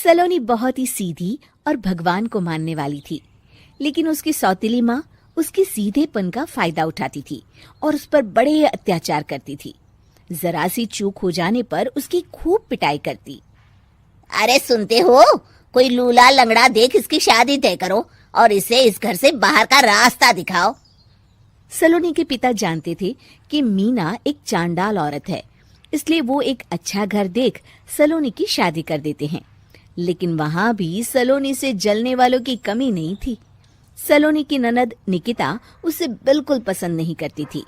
सलोनी बहुत ही सीधी और भगवान को मानने वाली थी, लेकिन उसकी सौतेली माँ उसकी सीधेपन का फायदा उठाती थी और उस पर बड़े अत्याचार करती थी। जरा सी चूक हो जाने पर उसकी खूब पिटाई करती। अरे सुनते हो, कोई लूला लंगड़ा देख इसकी शादी तय करो और इसे इस घर से बाहर का रास्ता दिखाओ। सलोनी के पिता जानते थे कि मीना एक चांडाल औरत है, इसलिए वो एक अच्छा घर देख सलोनी की शादी कर देते हैं। लेकिन वहां भी सलोनी से जलने वालों की कमी नहीं थी। सलोनी की ननद निकिता उसे बिल्कुल पसंद नहीं करती थी।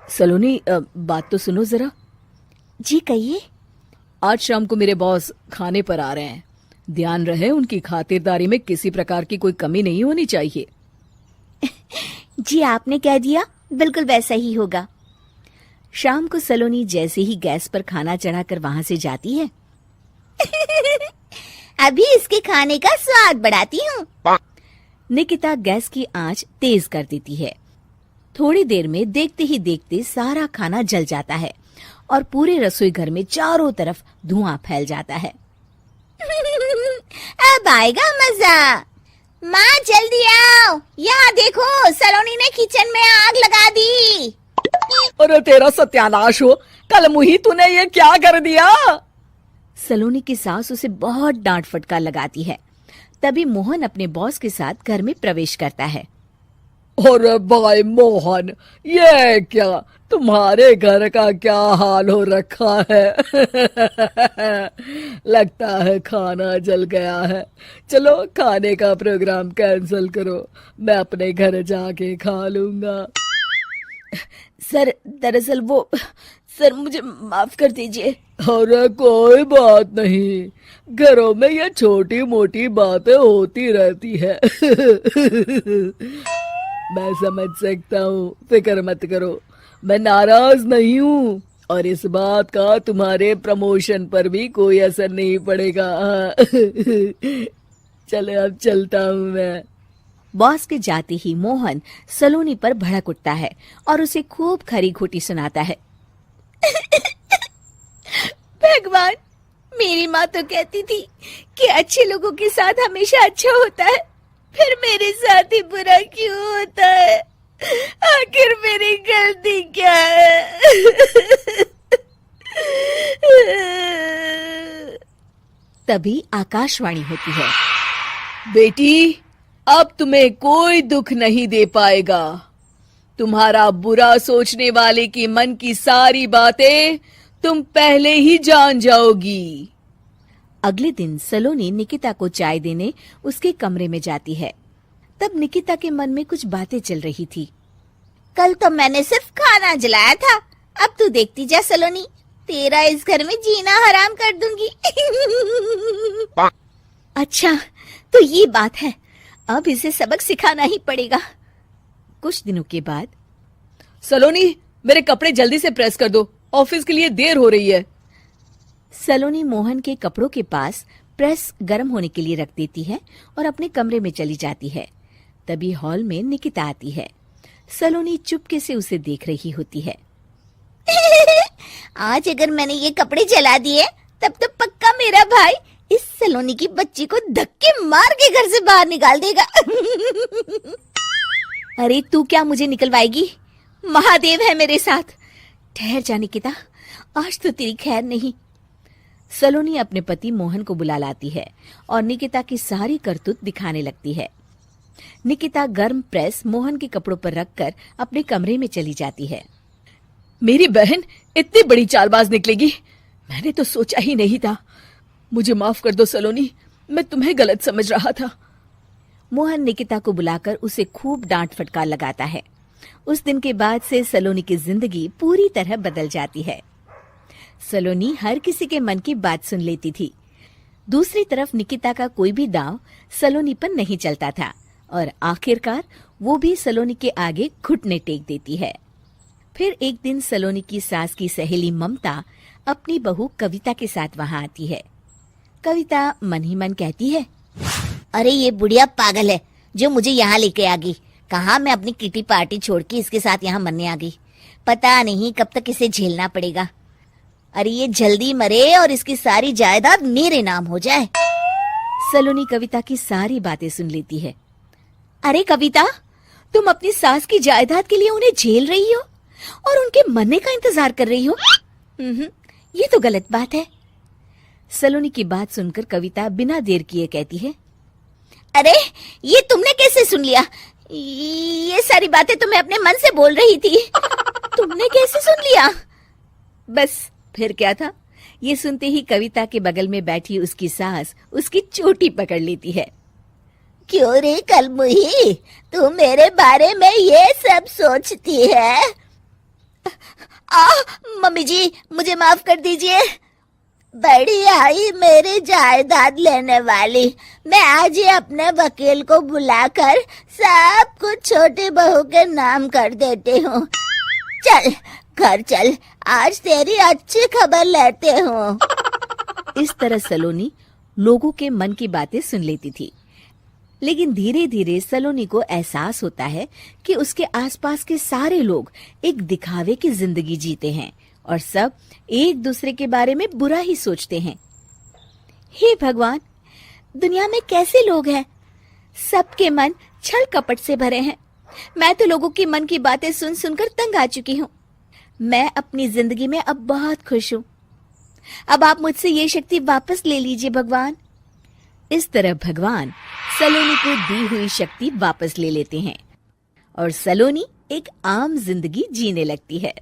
सलोनी, बात तो सुनो जरा। जी कहिए। आज शाम को मेरे बॉस खाने पर आ रहे हैं। ध्यान रहे उनकी खातिरदारी में किसी प्रकार की कोई कमी नहीं होनी चाहिए। जी आपने कह दिया, बिल्कुल वैसा ही होगा। शाम को सलोनी जैसे ही गैस पर खाना चढ़ाकर वहां से जाती है अभी इसके खाने का स्वाद बढ़ाती हूँ। निकिता गैस की आंच तेज कर देती है। थोड़ी देर में देखते ही देखते सारा खाना जल जाता है और पूरे रसोई घर में चारों तरफ धुआं फैल जाता है। अब आएगा मजा। माँ जल्दी आओ, यहाँ देखो सलोनी ने किचन में आग लगा दी। अरे तेरा सत्यानाश हो, कल मुही तूने ये क्या कर दिया? सलोनी की सास उसे बहुत डांट फटकार लगाती है। तभी मोहन अपने बॉस के साथ घर में प्रवेश करता है। अरे भाई मोहन, ये क्या तुम्हारे घर का क्या हाल हो रखा है? लगता है खाना जल गया है। चलो खाने का प्रोग्राम कैंसिल करो, मैं अपने घर जाके खा लूंगा। सर, दरअसल सर मुझे माफ कर दीजिए। अरे कोई बात नहीं, घरों में ये छोटी मोटी बातें होती रहती है। मैं समझ सकता हूँ, फिक्र मत करो, मैं नाराज नहीं हूँ और इस बात का तुम्हारे प्रमोशन पर भी कोई असर नहीं पड़ेगा। चलो अब चलता हूँ मैं। बॉस के जाते ही मोहन सलोनी पर भड़क उठता है और उसे खूब खरी खोटी सुनाता है। भगवान, मेरी माँ तो कहती थी कि अच्छे लोगों के साथ हमेशा अच्छा होता है, फिर मेरे साथ ही बुरा क्यों होता है? आखिर मेरी गलती क्या है? तभी आकाशवाणी होती है। बेटी, अब तुम्हें कोई दुख नहीं दे पाएगा। तुम्हारा बुरा सोचने वाले के मन की सारी बातें तुम पहले ही जान जाओगी। अगले दिन सलोनी निकिता को चाय देने उसके कमरे में जाती है। तब निकिता के मन में कुछ बातें चल रही थी। कल तो मैंने सिर्फ खाना जलाया था, अब तू देखती जा सलोनी, तेरा इस घर में जीना हराम कर दूंगी। अच्छा, तो ये बात है, अब इसे सबक सिखाना ही पड़ेगा। कुछ दिनों के बाद, सलोनी, मेरे कपड़े जल्दी से प्रेस कर दो, ऑफिस के लिए देर हो रही है। सलोनी मोहन के कपड़ों के पास प्रेस गर्म होने के लिए रख देती है और अपने कमरे में चली जाती है। तभी हॉल में निकिता आती है। सलोनी चुपके से उसे देख रही होती है। आज अगर मैंने ये कपड़े जला दिए तब तो पक्का मेरा भाई इस सलोनी की बच्ची को धक्के मार के घर से बाहर निकाल देगा। अरे तू क्या मुझे निकलवाएगी? महादेव है मेरे साथ। ठहर जा निकिता, आज तो तेरी खैर नहीं। सलोनी अपने पति मोहन को बुला लाती है और निकिता की सारी करतूत दिखाने लगती है। निकिता गर्म प्रेस मोहन के कपड़ों पर रखकर अपने कमरे में चली जाती है। मेरी बहन इतनी बड़ी चालबाज निकलेगी, मैंने तो सोचा ही नहीं था। मुझे माफ कर दो सलोनी, मैं तुम्हें गलत समझ रहा था। मोहन निकिता को बुलाकर उसे खूब डांट फटकार लगाता है। उस दिन के बाद से सलोनी की जिंदगी पूरी तरह बदल जाती है। सलोनी हर किसी के मन की बात सुन लेती थी। दूसरी तरफ निकिता का कोई भी दांव सलोनी पर नहीं चलता था और आखिरकार वो भी सलोनी के आगे घुटने टेक देती है। फिर एक दिन सलोनी की सास की सहेली ममता अपनी बहू कविता के साथ वहां आती है। कविता मन ही मन कहती है, अरे ये बुढ़िया पागल है जो मुझे यहाँ लेके आ गई। कहाँ मैं अपनी किटी पार्टी छोड़ के इसके साथ यहाँ मरने आ गई। पता नहीं कब तक इसे झेलना पड़ेगा। अरे ये जल्दी मरे और इसकी सारी जायदाद मेरे नाम हो जाए। सलोनी कविता की सारी बातें सुन लेती है। अरे कविता, तुम अपनी सास की जायदाद के लिए उन्हें झेल रही हो और उनके मरने का इंतजार कर रही हो। ये तो गलत बात है। सलोनी की बात सुनकर कविता बिना देर किए कहती है, अरे ये तुमने कैसे सुन लिया? ये सारी बातें तो मैं अपने मन से बोल रही थी। तुमने कैसे सुन लिया? बस फिर क्या था, ये सुनते ही कविता के बगल में बैठी उसकी सास उसकी चोटी पकड़ लेती है। क्यों रे कलमुही, तू मेरे बारे में ये सब सोचती है? मम्मी जी, मुझे माफ कर दीजिए। बड़ी आई मेरी जायदाद लेने वाली, मैं आज ही अपने वकील को बुलाकर सब कुछ छोटी बहू के नाम कर देती हूँ। चल घर चल, आज तेरी अच्छी खबर लेते हूँ। इस तरह सलोनी लोगों के मन की बातें सुन लेती थी, लेकिन धीरे धीरे सलोनी को एहसास होता है कि उसके आसपास के सारे लोग एक दिखावे की जिंदगी जीते हैं और सब एक दूसरे के बारे में बुरा ही सोचते हैं। हे भगवान, दुनिया में कैसे लोग हैं? सबके मन छल कपट से भरे हैं। मैं तो लोगों के मन की बातें सुन सुनकर तंग आ चुकी हूँ। मैं अपनी जिंदगी में अब बहुत खुश हूँ। अब आप मुझसे ये शक्ति वापस ले लीजिए भगवान। इस तरह भगवान सलोनी को दी हुई शक्ति वापस ले लेते हैं और सलोनी एक आम जिंदगी जीने लगती है।